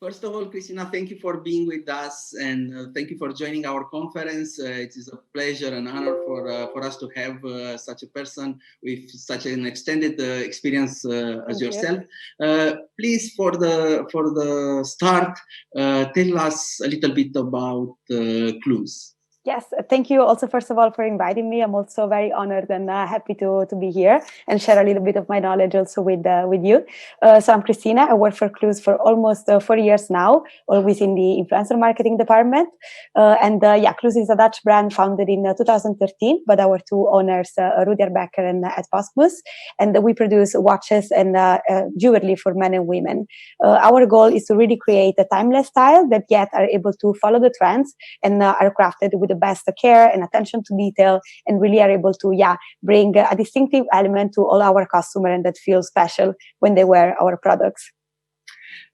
First of all, Cristina, thank you for being with us, and thank you for joining our conference. It is a pleasure and honor for us to have such a person with such an extended experience as yourself. Please, for the start, tell us a little bit about Cluse. Yes, thank you also, first of all, for inviting me. I'm also very honored and happy to be here and share a little bit of my knowledge also with you. So I'm Cristina. I work for Cluse for almost 4 years now, always in the influencer marketing department. Cluse is a Dutch brand founded in 2013 by our two owners, Rudyard Becker and Ed Postmus. And we produce watches and jewelry for men and women. Our goal is to really create a timeless style that yet are able to follow the trends and are crafted with the best care and attention to detail, and really are able to bring a distinctive element to all our customers, and that feels special when they wear our products.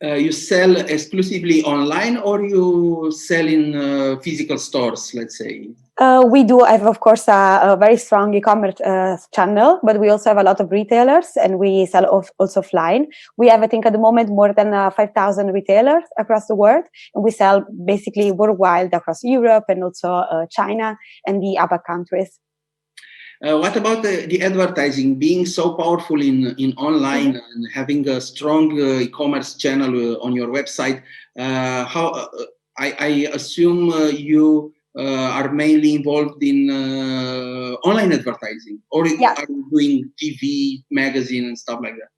You sell exclusively online, or you sell in physical stores, let's say? We do have, of course, a very strong e-commerce channel, but we also have a lot of retailers, and we sell also offline. We have, I think, at the moment, more than 5,000 retailers across the world, and we sell basically worldwide across Europe and also China and the APAC countries. What about the advertising being so powerful in online and having a strong e-commerce channel on your website? How I assume you are mainly involved in online advertising, or are you doing TV, magazine, and stuff like that?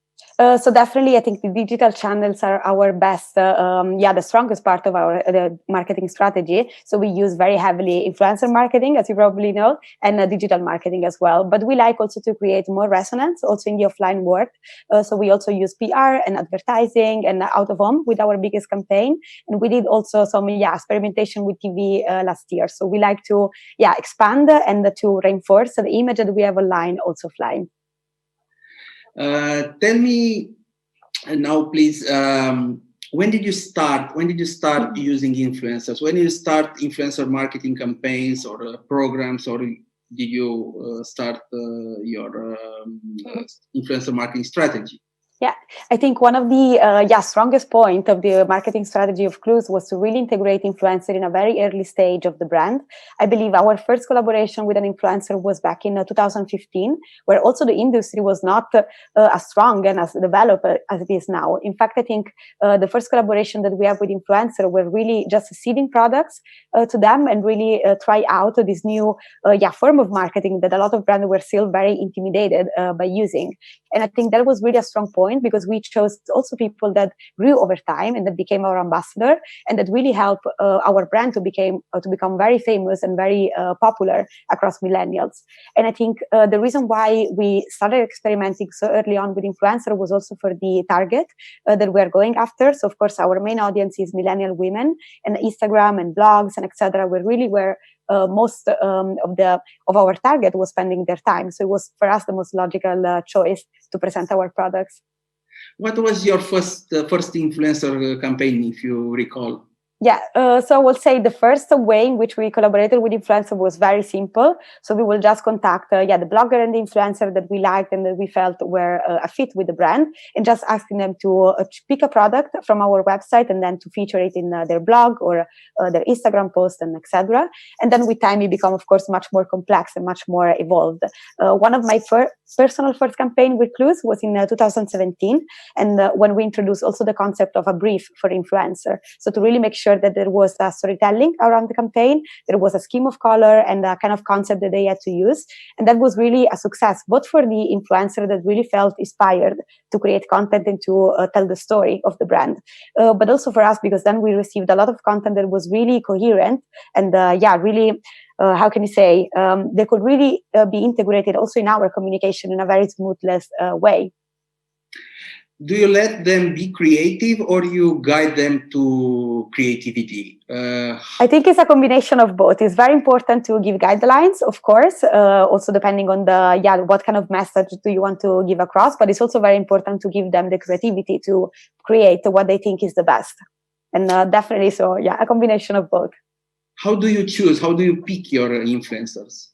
So definitely, I think the digital channels are our best, the strongest part of our marketing strategy. So we use very heavily influencer marketing, as you probably know, and digital marketing as well. But we like also to create more resonance also in the offline world. So we also use PR and advertising and out of home with our biggest campaign. And we did also some experimentation with TV last year. So we like to expand and to reinforce the image that we have online also offline. Tell me now, please, when did you start? When did you start using influencers? When did you start influencer marketing campaigns or programs, or did you start your influencer marketing strategy? Yeah, I think one of the strongest point of the marketing strategy of Cluse was to really integrate influencer in a very early stage of the brand. I believe our first collaboration with an influencer was back in 2015, where also the industry was not as strong and as developed as it is now. In fact, I think the first collaboration that we have with influencer were really just seeding products to them and really try out this new form of marketing that a lot of brands were still very intimidated by using. And I think that was really a strong point, because we chose also people that grew over time and that became our ambassador, and that really helped our brand to become very famous and very popular across millennials. And I think the reason why we started experimenting so early on with influencer was also for the target that we are going after. So of course, our main audience is millennial women, and Instagram and blogs and etc. were really where most of our target was spending their time. So it was for us the most logical choice to present our products. What was your first influencer campaign, if you recall? Yeah, so I will say the first way in which we collaborated with influencer was very simple. So we will just contact the blogger and the influencer that we liked and that we felt were a fit with the brand, and just asking them to pick a product from our website and then to feature it in their blog or their Instagram post and etc. And then with time, it became, of course, much more complex and much more evolved. One of my personal first campaign with Cluse was in 2017, and when we introduced also the concept of a brief for influencer. So to really make sure that there was a storytelling around the campaign, there was a scheme of color and a kind of concept that they had to use. And that was really a success, both for the influencer that really felt inspired to create content and to tell the story of the brand, but also for us, because then we received a lot of content that was really coherent and really, how can you say, they could really be integrated also in our communication in a very smoothless way. Do you let them be creative, or you guide them to creativity? I think it's a combination of both. It's very important to give guidelines, of course, also depending on the what kind of message do you want to give across, but it's also very important to give them the creativity to create what they think is the best. And definitely, so a combination of both. How do you choose? How do you pick your influencers?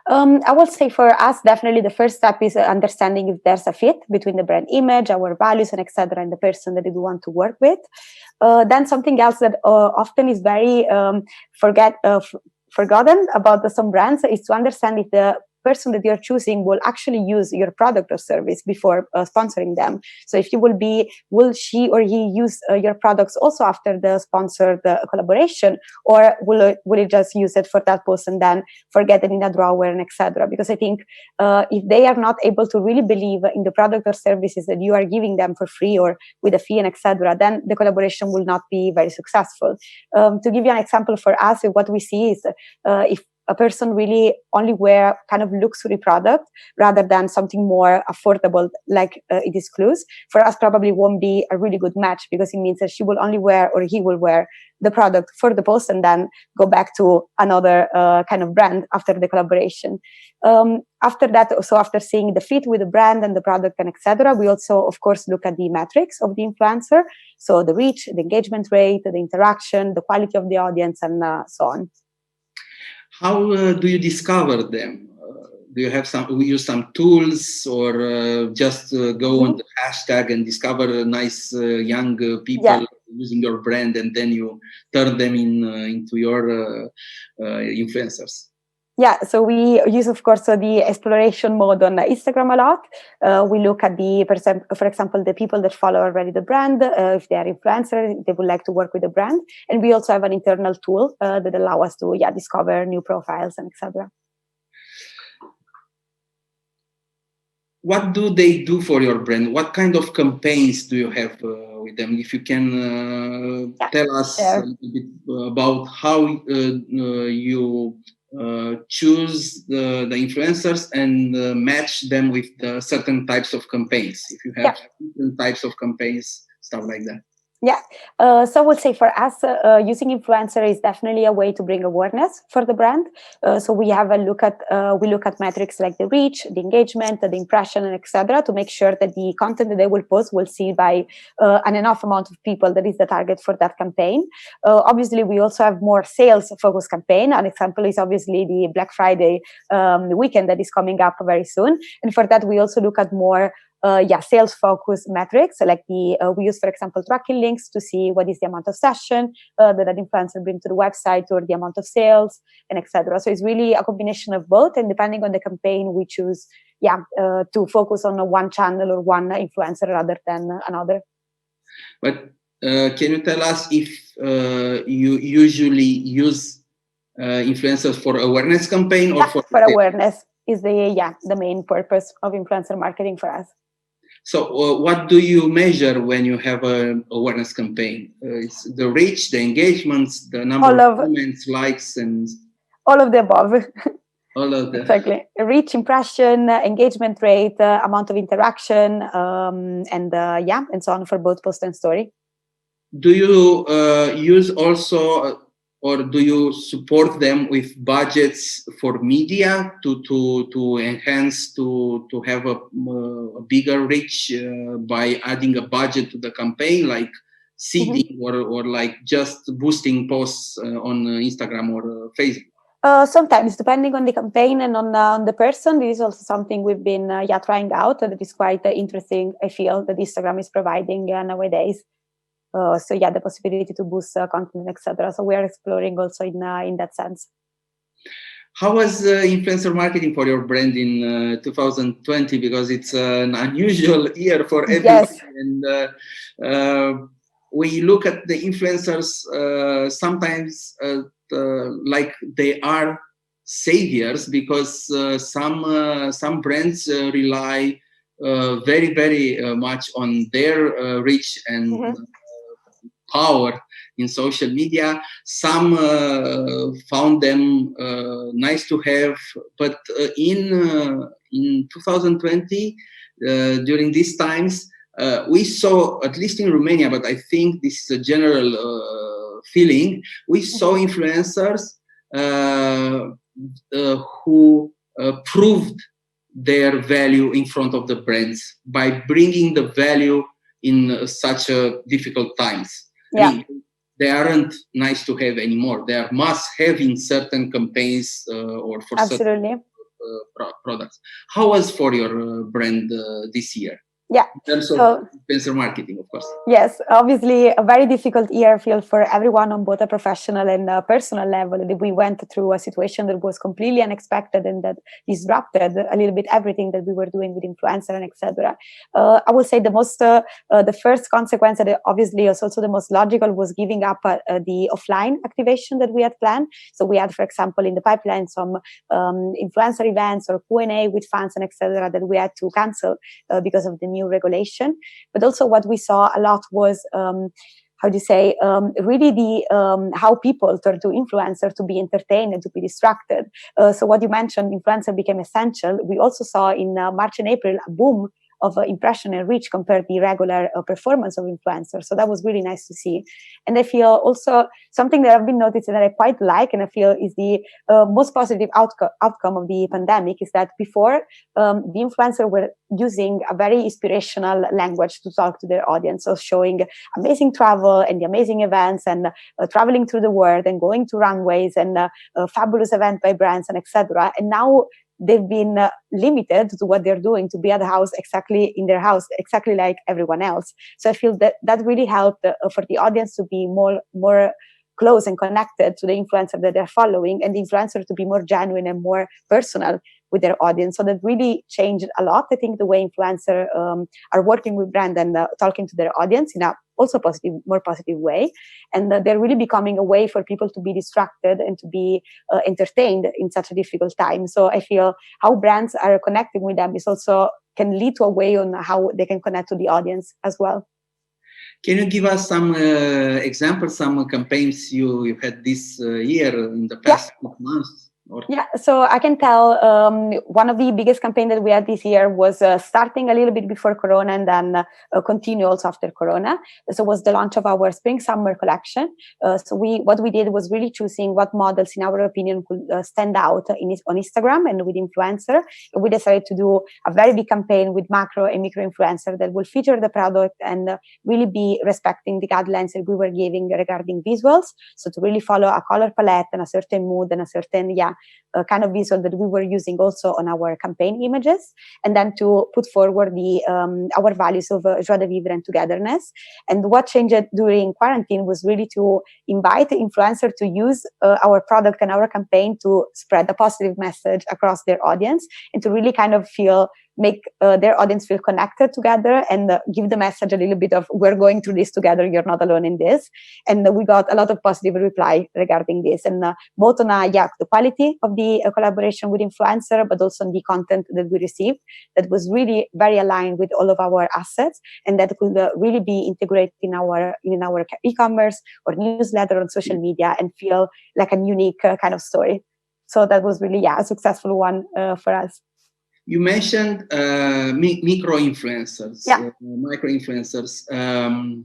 I will say for us, definitely the first step is understanding if there's a fit between the brand image, our values, and etc., and the person that we want to work with. Then something else that often is very forgotten about some brands is to understand if the person that you're choosing will actually use your product or service before sponsoring them. So if you will she or he use your products also after the sponsored collaboration, or will it just use it for that post and then forget it in a drawer and etc.? Because I think if they are not able to really believe in the product or services that you are giving them for free or with a fee and etc., then the collaboration will not be very successful. To give you an example for us, what we see is if a person really only wear kind of luxury product rather than something more affordable like it is Cluse, for us probably won't be a really good match, because it means that she will only wear or he will wear the product for the post and then go back to another kind of brand after the collaboration. After that, so after seeing the fit with the brand and the product and etc., we also of course look at the metrics of the influencer, so the reach, the engagement rate, the interaction, the quality of the audience, and so on. How do you discover them? Do you have use some tools, or just go on the hashtag and discover nice young people using your brand, and then you turn them into your influencers? Yeah, so we use, of course, the exploration mode on Instagram a lot. We look at for example, the people that follow already the brand, if they are influencers, they would like to work with the brand. And we also have an internal tool that allow us to discover new profiles and etc. What do they do for your brand? What kind of campaigns do you have with them? If you can tell us a little bit about how you choose the influencers and match them with certain types of campaigns. If you have different types of campaigns, stuff like that. Yeah, so I would say for us, using influencer is definitely a way to bring awareness for the brand. So we have we look at metrics like the reach, the engagement, the impression, and etc., to make sure that the content that they will post will see by an enough amount of people that is the target for that campaign. Obviously, we also have more sales-focused campaign. An example is obviously the Black Friday weekend that is coming up very soon, and for that we also look at more sales focused metrics, like we use, for example, tracking links to see what is the amount of session that an influencer brings to the website, or the amount of sales, and etc. So it's really a combination of both, and depending on the campaign, we choose to focus on one channel or one influencer rather than another. But can you tell us if you usually use influencers for awareness campaign, or for awareness is the main purpose of influencer marketing for us. So what do you measure when you have an awareness campaign? It's the reach, the engagements, the number of comments, likes, and all of the above. All of the exactly. Reach, impression, engagement rate, amount of interaction, and so on for both post and story. Do you use also, or do you support them with budgets for media to enhance, to have a bigger reach by adding a budget to the campaign, like seeding or like just boosting posts on Instagram or Facebook? Sometimes, depending on the campaign and on the person. This is also something we've been trying out, that is quite interesting. I feel that Instagram is providing nowadays. The possibility to boost content, etc. So we are exploring also in that sense. How was influencer marketing for your brand in 2020? Because it's an unusual year for everyone. Yes. And we look at the influencers sometimes like they are saviors, because some brands rely very, very much on their reach and power in social media. Some found them nice to have, but in 2020, during these times, we saw, at least in Romania, but I think this is a general feeling, we saw influencers who proved their value in front of the brands by bringing the value in such difficult times. Yeah. I mean, they aren't nice to have anymore. They are must have in certain campaigns or for certain Absolutely. products. How was for your brand this year? Yeah. In terms of So influencer marketing, of course. yes, obviously a very difficult year feel for everyone on both a professional and a personal level. We went through a situation that was completely unexpected and that disrupted a little bit everything that we were doing with influencer and etc. I would say the first consequence that obviously was also the most logical was giving up the offline activation that we had planned. So we had, for example, in the pipeline some influencer events or Q&A with fans and etc. that we had to cancel because of the new regulation. But also what we saw a lot was really the how people turn to influencer to be entertained and to be distracted. So what you mentioned, influencer became essential. We also saw in March and April a boom of impression and reach compared to the regular performance of influencers. So that was really nice to see. And I feel also something that I've been noticing that I quite like and I feel is the most positive outcome of the pandemic is that before the influencers were using a very inspirational language to talk to their audience. So showing amazing travel and the amazing events and traveling through the world and going to runways and fabulous event by brands and etc. And now they've been limited to what they're doing, to be at the house exactly in their house, exactly like everyone else. So I feel that really helped for the audience to be more close and connected to the influencer that they're following, and the influencer to be more genuine and more personal with their audience. So that really changed a lot. I think the way influencers are working with brand and talking to their audience in a also more positive way. And they're really becoming a way for people to be distracted and to be entertained in such a difficult time. So I feel how brands are connecting with them is also can lead to a way on how they can connect to the audience as well. Can you give us some examples, some campaigns you had this year in the past months? Yeah, so I can tell one of the biggest campaigns that we had this year was starting a little bit before Corona and then continue also after Corona. So it was the launch of our Spring-Summer collection. So what we did was really choosing what models, in our opinion, could stand out on Instagram and with influencer. We decided to do a very big campaign with macro and micro influencer that will feature the product and really be respecting the guidelines that we were giving regarding visuals. So to really follow a color palette and a certain mood and a certain, kind of visual that we were using also on our campaign images, and then to put forward our values of joie de vivre and togetherness. And what changed during quarantine was really to invite the influencer to use our product and our campaign to spread a positive message across their audience and to really kind of make their audience feel connected together and give the message a little bit of we're going through this together, you're not alone in this. And we got a lot of positive reply regarding this, and both on the quality of the collaboration with influencer, but also on the content that we received that was really very aligned with all of our assets, and that could really be integrated in our e-commerce or newsletter on social media and feel like a unique kind of story. So that was really a successful one for us. You mentioned micro influencers, micro influencers.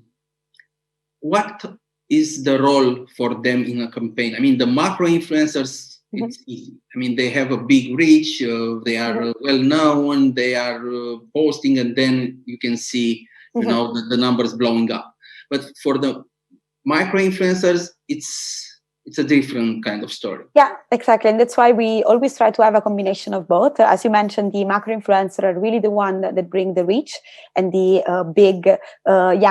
What is the role for them in a campaign? I mean, the macro influencers, it's easy. I mean, they have a big reach. They are well known. They are posting, and then you can see, the numbers blowing up. But for the micro influencers, it's a different kind of story. Yeah, exactly. And that's why we always try to have a combination of both. As you mentioned, the macro influencer are really the one that bring the reach and the big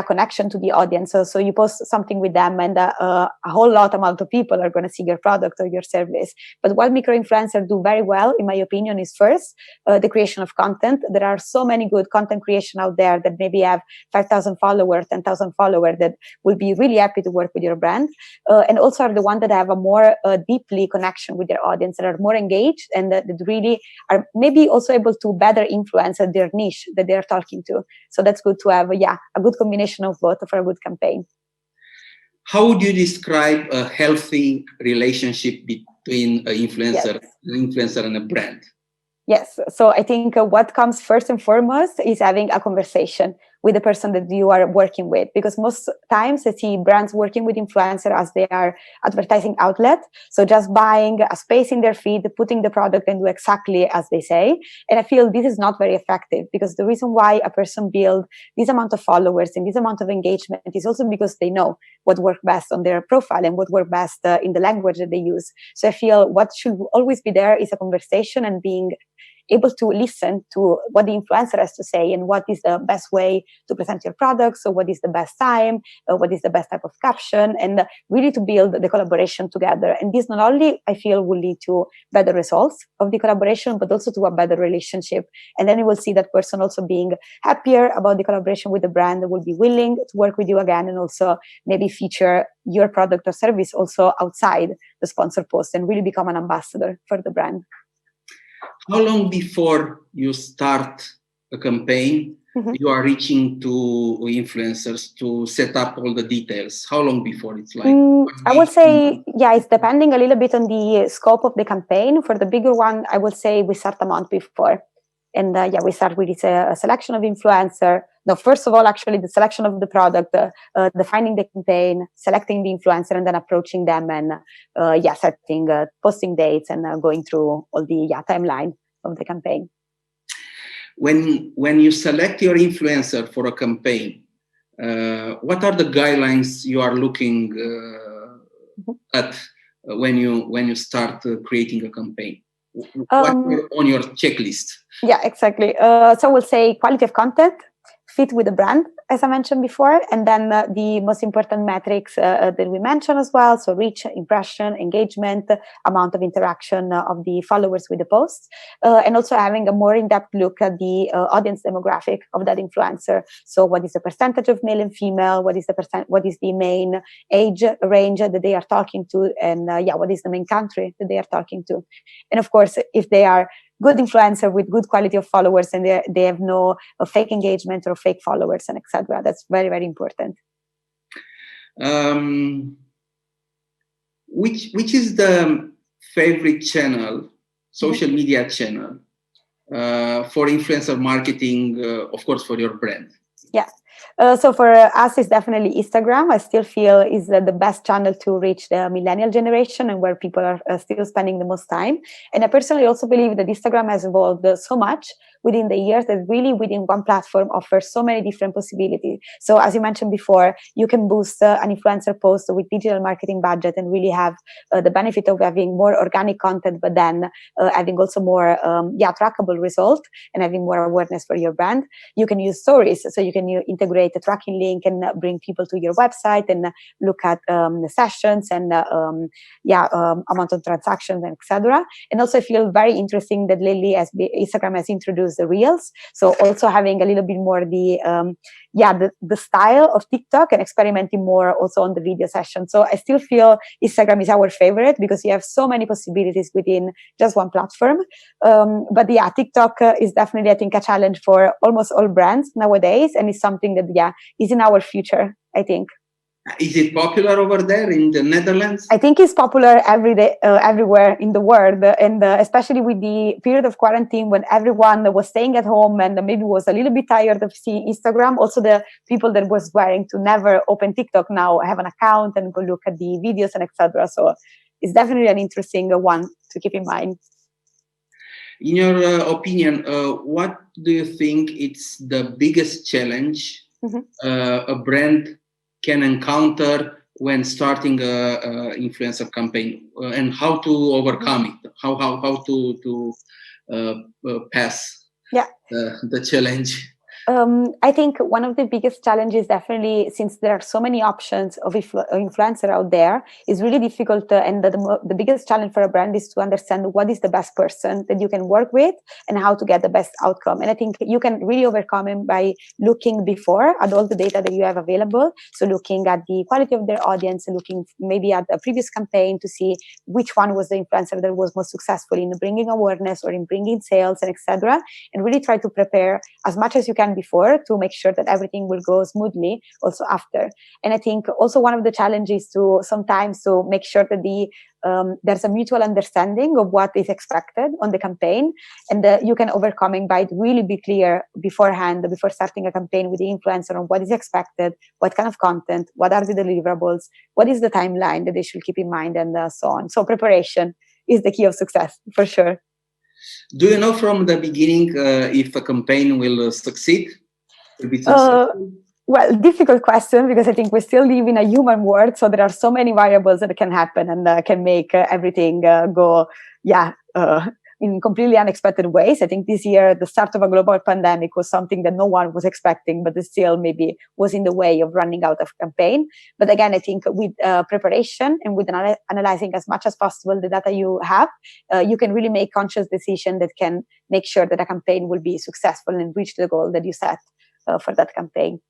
connection to the audience. So you post something with them and a whole lot amount of people are going to see your product or your service. But what micro influencers do very well, in my opinion, is first the creation of content. There are so many good content creation out there that maybe have 5,000 followers, 10,000 followers that will be really happy to work with your brand. And also are the ones that have a more deeply connection with their audience, that are more engaged and that really are maybe also able to better influence their niche that they're talking to. So that's good to have a good combination of both for a good campaign. How would you describe a healthy relationship between an influencer and a brand? Yes. So I think what comes first and foremost is having a conversation with the person that you are working with, because most times I see brands working with influencer as they are advertising outlet, so just buying a space in their feed, putting the product and do exactly as they say. And I feel this is not very effective, because the reason why a person builds this amount of followers and this amount of engagement is also because they know what works best on their profile and what works best in the language that they use. So I feel what should always be there is a conversation and being able to listen to what the influencer has to say and what is the best way to present your product. So what is the best time, what is the best type of caption, and really to build the collaboration together. And this not only, I feel, will lead to better results of the collaboration, but also to a better relationship. And then you will see that person also being happier about the collaboration with the brand, will be willing to work with you again, and also maybe feature your product or service also outside the sponsor post and really become an ambassador for the brand. How long before you start a campaign, you are reaching to influencers to set up all the details? How long before? It's like I would say, yeah, it's depending a little bit on the scope of the campaign. For the bigger one, I would say we start a month before. And yeah, we start with a selection of influencer. No, first of all, actually, the selection of the product, defining the campaign, selecting the influencer, and then approaching them and setting posting dates and going through all the timeline of the campaign. When you select your influencer for a campaign, what are the guidelines you are looking at when you start creating a campaign? What are on your checklist? Yeah, exactly. So we'll say quality of content, fit with the brand, as I mentioned before, and then the most important metrics that we mentioned as well. So reach, impression, engagement, amount of interaction of the followers with the posts, and also having a more in-depth look at the audience demographic of that influencer. So what is the percentage of male and female? What is the main age range that they are talking to? And what is the main country that they are talking to? And of course, if they are good influencer with good quality of followers and they have no fake engagement or fake followers and etc. That's very, very important. Which is the favorite channel, social media channel for influencer marketing, of course, for your brand? Yeah. So for us, it's definitely Instagram. I still feel is the best channel to reach the millennial generation and where people are still spending the most time. And I personally also believe that Instagram has evolved so much within the years that really within one platform offers so many different possibilities. So as you mentioned before, you can boost an influencer post with digital marketing budget and really have the benefit of having more organic content, but then having also more trackable result and having more awareness for your brand. You can use stories, so you can integrate a tracking link and bring people to your website and look at the sessions and amount of transactions and etc. And also I feel very interesting that lately as Instagram has introduced the reels, so also having a little bit more the style of TikTok and experimenting more also on the video session. So I still feel Instagram is our favorite because you have so many possibilities within just one platform. But yeah, TikTok is definitely, I think, a challenge for almost all brands nowadays, and it's something that is in our future, I think. Is it popular over there in the Netherlands? I think it's popular everywhere in the world, and especially with the period of quarantine when everyone was staying at home and maybe was a little bit tired of seeing Instagram. Also, the people that were swearing to never open TikTok now have an account and go look at the videos and etc. So it's definitely an interesting one to keep in mind. In your opinion, what do you think is the biggest challenge a brand can encounter when starting a influencer campaign, and how to overcome it? How to pass the challenge? I think one of the biggest challenges, definitely, since there are so many options of influencer out there, is really difficult. And the biggest challenge for a brand is to understand what is the best person that you can work with and how to get the best outcome. And I think you can really overcome it by looking before at all the data that you have available. So looking at the quality of their audience and looking maybe at a previous campaign to see which one was the influencer that was most successful in bringing awareness or in bringing sales and etc. And really try to prepare as much as you can time before to make sure that everything will go smoothly also after. And I think also one of the challenges to sometimes to make sure that there's a mutual understanding of what is expected on the campaign, and you can overcome it by really be clear beforehand, before starting a campaign with the influencer, on what is expected, what kind of content, what are the deliverables, what is the timeline that they should keep in mind, and so on. So preparation is the key of success, for sure. Do you know from the beginning if a campaign will succeed? Will be successful? Well, difficult question, because I think we still live in a human world, so there are so many variables that can happen and can make everything go, in completely unexpected ways. I think this year, the start of a global pandemic was something that no one was expecting, but it still maybe was in the way of running out of campaign. But again, I think with preparation and with analyzing as much as possible the data you have, you can really make conscious decisions that can make sure that a campaign will be successful and reach the goal that you set for that campaign.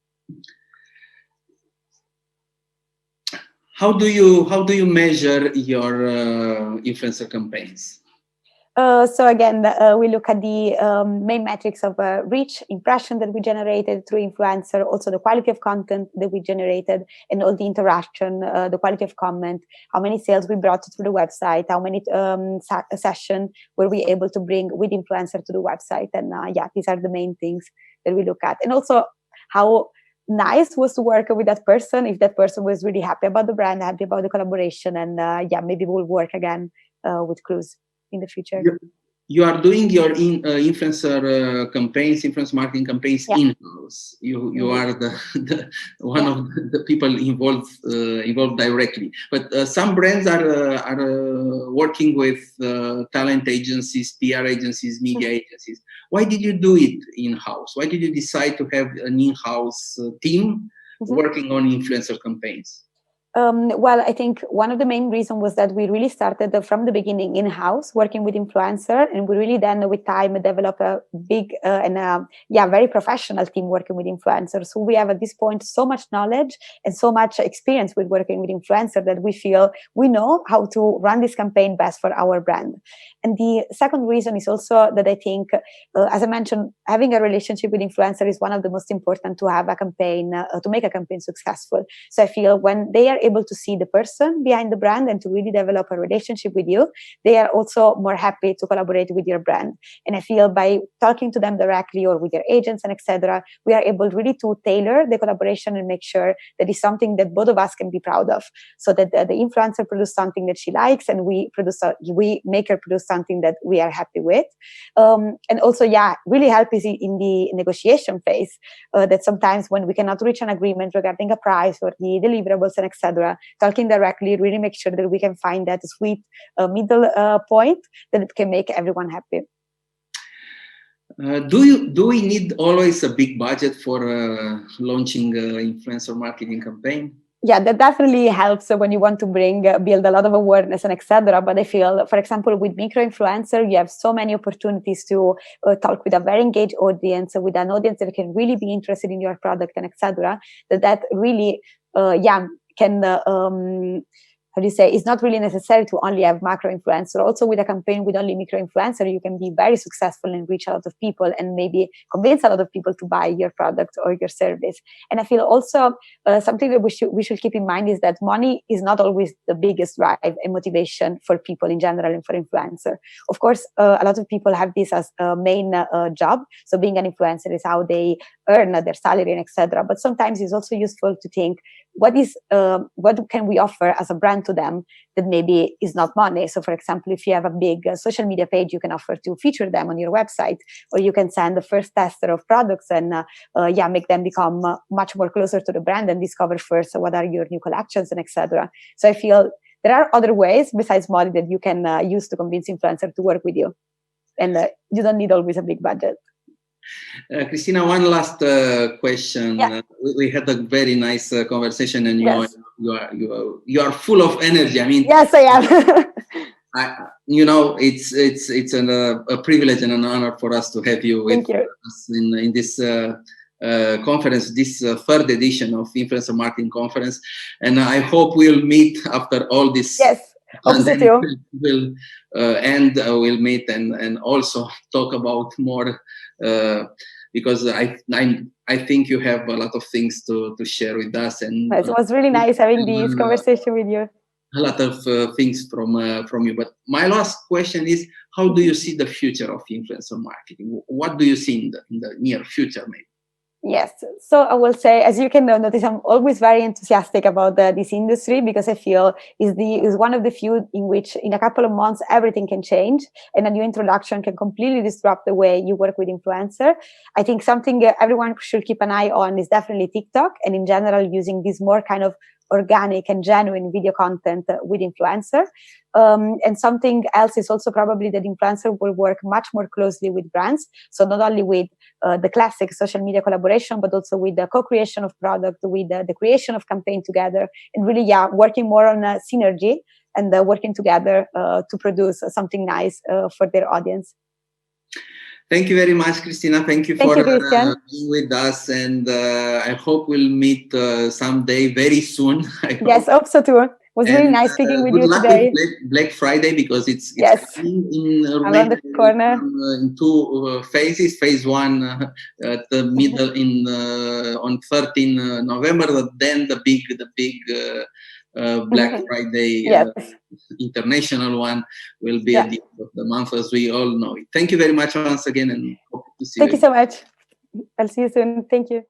How do you measure your influencer campaigns? So again, we look at the main metrics of reach, impression that we generated through influencer, also the quality of content that we generated, and all the interaction, the quality of comment, how many sales we brought through the website, how many sessions were we able to bring with influencer to the website. And these are the main things that we look at. And also how nice was to work with that person, if that person was really happy about the brand, happy about the collaboration, and maybe we'll work again with Cluse in the future. You are doing your influencer campaigns, influence marketing campaigns in-house. You are the one of the people involved directly. But some brands are working with talent agencies, PR agencies, media agencies. Why did you do it in-house? Why did you decide to have an in-house team working on influencer campaigns? Well, I think one of the main reasons was that we really started from the beginning in-house working with influencer, and we really then with time developed a big very professional team working with influencers. So we have at this point so much knowledge and so much experience with working with influencers that we feel we know how to run this campaign best for our brand. And the second reason is also that I think, as I mentioned, having a relationship with influencer is one of the most important to have a campaign, to make a campaign successful. So I feel when they are able to see the person behind the brand and to really develop a relationship with you, they are also more happy to collaborate with your brand. And I feel by talking to them directly or with your agents and etc., we are able really to tailor the collaboration and make sure that it's something that both of us can be proud of. So that the influencer produce something that she likes, and we make her produce something that we are happy with. And also, really help is in the negotiation phase. That sometimes when we cannot reach an agreement regarding a price or the deliverables and etc., talking directly really make sure that we can find that sweet middle point that it can make everyone happy. Do we need always a big budget for launching influencer marketing campaign? Yeah, that definitely helps when you want to build a lot of awareness and etc. But I feel, for example, with micro-influencer, you have so many opportunities to talk with a very engaged audience, with an audience that can really be interested in your product and etc. That really, can it's not really necessary to only have macro influencer. Also with a campaign with only micro influencer, you can be very successful and reach a lot of people and maybe convince a lot of people to buy your product or your service. And I feel also something that we should keep in mind is that money is not always the biggest drive and motivation for people in general and for influencer. Of course, a lot of people have this as a main job. So being an influencer is how they earn their salary and etc. But sometimes it's also useful to think, what can we offer as a brand to them that maybe is not money? So for example, if you have a big social media page, you can offer to feature them on your website, or you can send the first tester of products and make them become much more closer to the brand and discover first what are your new collections and etc. So I feel there are other ways besides money that you can use to convince influencers to work with you, and you don't need always a big budget. Cristina, one last question. Yeah. We had a very nice conversation, and Yes. you are full of energy. I mean, yes, I am. It's a privilege and an honor for us to have you with us in this conference, this third edition of Influencer Marketing Conference, and I hope we'll meet after all this. Yes. And then we'll meet and also talk about more because I think you have a lot of things to share with us, and It was really nice having this conversation with you. A lot of things from you. But my last question is, how do you see the future of influencer marketing? What do you see in the near future, maybe? Yes. So I will say, as you can notice, I'm always very enthusiastic about this industry, because I feel is one of the few in which in a couple of months everything can change, and a new introduction can completely disrupt the way you work with influencer. I think something everyone should keep an eye on is definitely TikTok, and in general using this more kind of organic and genuine video content with influencer. And something else is also probably that influencer will work much more closely with brands. So not only with the classic social media collaboration, but also with the co-creation of product, with the creation of campaign together, and really, working more on synergy and working together to produce something nice for their audience. Thank you very much, Cristina. Thank you for being with us, and I hope we'll meet someday very soon. Yes, hope so too. It was really nice speaking with you today. Good luck with Black Friday, because it's coming in around the corner. In two phases. Phase one at the middle on 13 November. Then the big Black Friday international one will be at the end of the month, as we all know it. Thank you very much once again, and hope to see you. Thank you so much. I'll see you soon. Thank you.